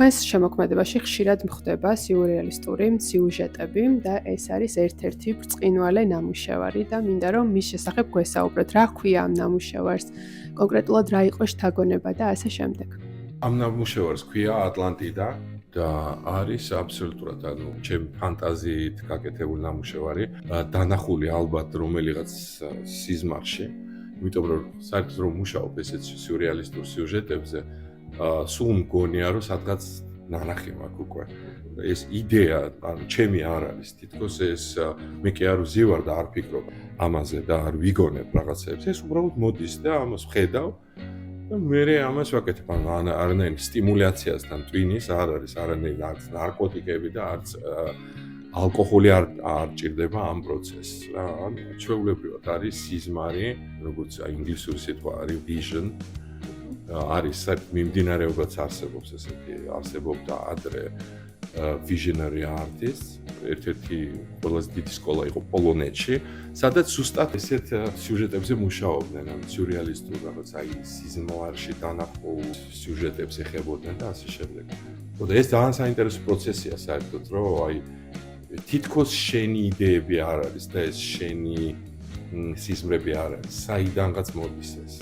თქვენს შემოქმედებაში ხშირად გვხვდება სიურრეალისტური სიუჟეტები და ეს არის ერთ-ერთი ბრწყინვალე ნამუშევარი და მინდა რომ მის შესახებ გვესაუბროთ. რა ჰქვია ამ ნამუშევარს? კონკრეტულად რა იყო შთაგონება და ასე შემდეგ. ამ ნამუშევარს ჰქვია ატლანტიდა და არის აბსოლუტურად ჩემი ფანტაზიით გაკეთებული ნამუშევარი, დანახული ალბათ რომელიღაც სიზმარში, იმიტომ რომ საერთოდ რომ მუშაობ ესეთ სიურრეალისტურ სიუჟეტებზე, სულ მგონია რომ სადღაც ნანახი მაქვს უკვე. ეს იდეა, ჩემი არ არის, თითქოს ეს მე კი არ ვზივარ და არ ფიქრობ ამაზე და არ ვიგონებ რაღაცებს. ეს უბრალოდ მოდის და ამას ვხედავ და მე ამას ვაკეთებ, არანაირი სტიმულაციასთან ტვინის არ არის, არანაირი ნარკოტიკები და არც ალკოჰოლი არ ჭირდება ამ პროცესს. ჩვეულებრივად არის სიზმარი, როგორც ინგლისური სიტყვა არის vision. არის საერთოდ მიმდინარეობაც არსებობს ესეთი, არსებობდა ადრე visionary artists, ერთ-ერთი ყველაზე დიდი სკოლა იყო პოლონეთში, სადაც ზუსტად ესეთ სიუჟეტებზე მუშაობდნენ, სიურრეალისტურ რაღაც სიზმარში დანახულ სიუჟეტებს ეხებოდნენ და ასე შემდეგ. და ეს ძალიან საინტერესო პროცესია საერთოდ, რომ თითქოს შენი იდეები არ არის და ეს შენი სიზმრები არ არის, საიდანღაც მოდის ეს.